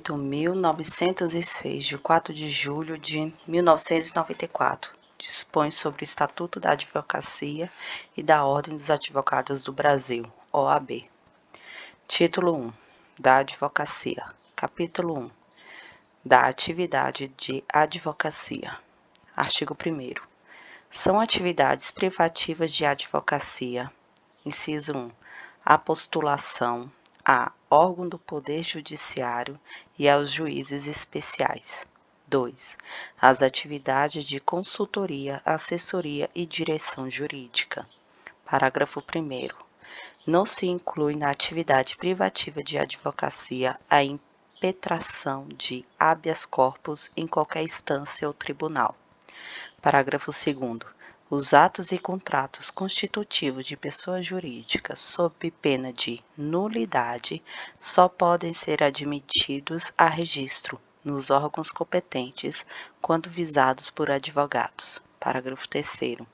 8.906, de 4 de julho de 1994, dispõe sobre o Estatuto da Advocacia e da Ordem dos Advogados do Brasil, OAB. Título 1. Da Advocacia. Capítulo 1. Da atividade de advocacia. Artigo 1º. São atividades privativas de advocacia. Inciso 1. A postulação a órgão do Poder Judiciário e aos juízes especiais. 2. As atividades de consultoria, assessoria e direção jurídica. Parágrafo 1º. Não se inclui na atividade privativa de advocacia a impetração de habeas corpus em qualquer instância ou tribunal. Parágrafo 2º. Os atos e contratos constitutivos de pessoas jurídicas sob pena de nulidade só podem ser admitidos a registro nos órgãos competentes quando visados por advogados. Parágrafo 3º.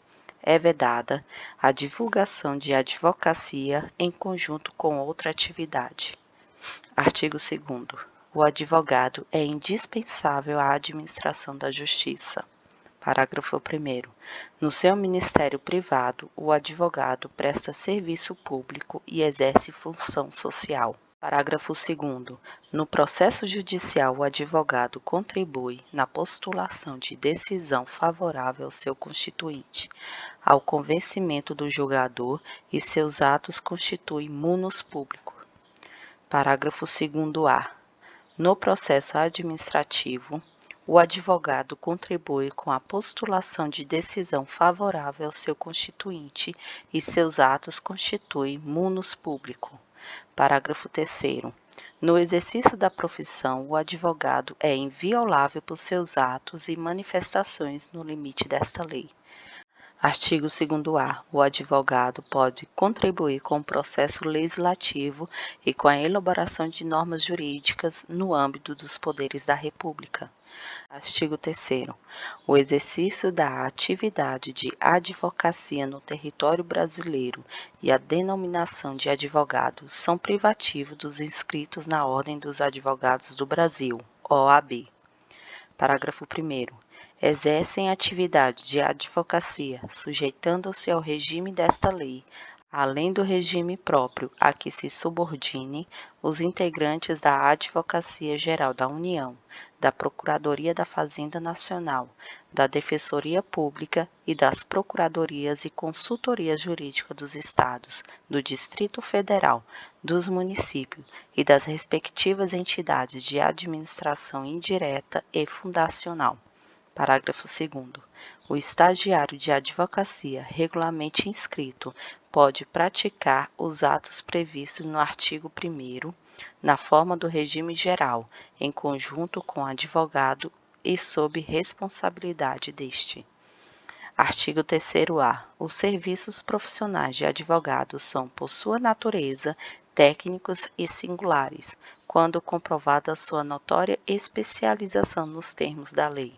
É vedada a divulgação de advocacia em conjunto com outra atividade. Artigo 2º. O advogado é indispensável à administração da justiça. Parágrafo 1º. No seu ministério privado, o advogado presta serviço público e exerce função social. Parágrafo 2º. No processo judicial, o advogado contribui na postulação de decisão favorável ao seu constituinte, ao convencimento do julgador e seus atos constituem munus público. Parágrafo 2º-A. No processo administrativo, o advogado contribui com a postulação de decisão favorável ao seu constituinte e seus atos constituem munus público. Parágrafo 3º. No exercício da profissão, o advogado é inviolável por seus atos e manifestações no limite desta lei. Artigo 2º-A. O advogado pode contribuir com o processo legislativo e com a elaboração de normas jurídicas no âmbito dos poderes da República. Artigo 3º. O exercício da atividade de advocacia no território brasileiro e a denominação de advogado são privativos dos inscritos na Ordem dos Advogados do Brasil, OAB. Parágrafo 1º. Exercem atividade de advocacia, sujeitando-se ao regime desta lei, além do regime próprio a que se subordinem os integrantes da Advocacia Geral da União, da Procuradoria da Fazenda Nacional, da Defensoria Pública e das Procuradorias e Consultorias Jurídicas dos Estados, do Distrito Federal, dos municípios e das respectivas entidades de administração indireta e fundacional. Parágrafo 2º. O estagiário de advocacia regularmente inscrito pode praticar os atos previstos no artigo 1º, na forma do regime geral, em conjunto com o advogado e sob responsabilidade deste. Artigo 3º-A. Os serviços profissionais de advogados são, por sua natureza, técnicos e singulares, quando comprovada sua notória especialização nos termos da lei.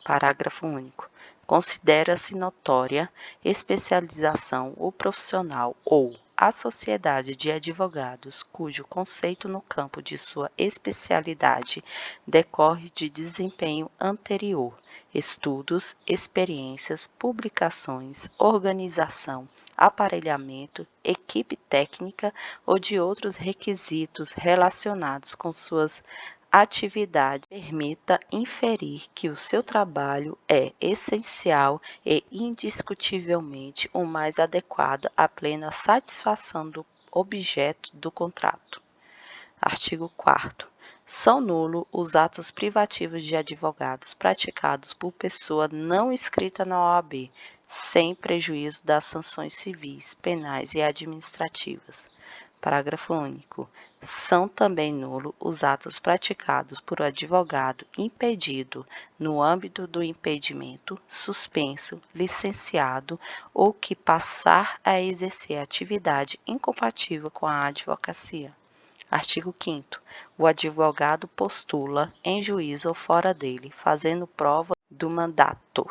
Parágrafo único. Considera-se notória especialização o profissional ou a sociedade de advogados cujo conceito no campo de sua especialidade decorre de desempenho anterior, estudos, experiências, publicações, organização, aparelhamento, equipe técnica ou de outros requisitos relacionados com suas atividade permita inferir que o seu trabalho é essencial e indiscutivelmente o mais adequado à plena satisfação do objeto do contrato. Artigo 4º. São nulos os atos privativos de advogados praticados por pessoa não inscrita na OAB, sem prejuízo das sanções civis, penais e administrativas. Parágrafo único. São também nulos os atos praticados por advogado impedido no âmbito do impedimento, suspenso, licenciado ou que passar a exercer atividade incompatível com a advocacia. Artigo 5º. O advogado postula em juízo ou fora dele, fazendo prova do mandato.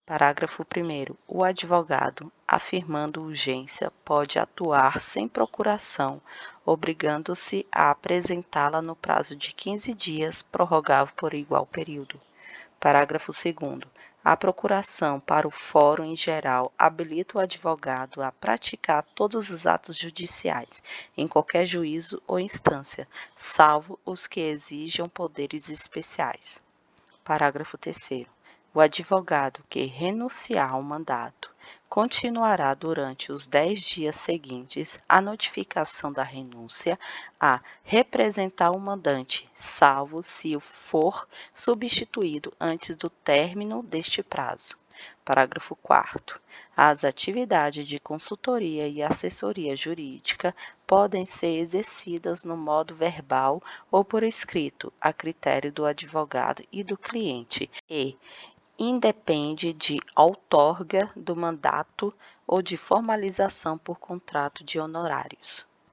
Parágrafo 1º. O advogado, afirmando urgência, pode atuar sem procuração, obrigando-se a apresentá-la no prazo de 15 dias, prorrogável por igual período. Parágrafo 2º. A procuração para o fórum em geral habilita o advogado a praticar todos os atos judiciais, em qualquer juízo ou instância, salvo os que exijam poderes especiais. Parágrafo 3º. O advogado que renunciar ao mandato continuará durante os 10 dias seguintes à notificação da renúncia a representar o mandante, salvo se o for substituído antes do término deste prazo. Parágrafo 4º. As atividades de consultoria e assessoria jurídica podem ser exercidas no modo verbal ou por escrito, a critério do advogado e do cliente, e independe de outorga do mandato ou de formalização por contrato de honorários.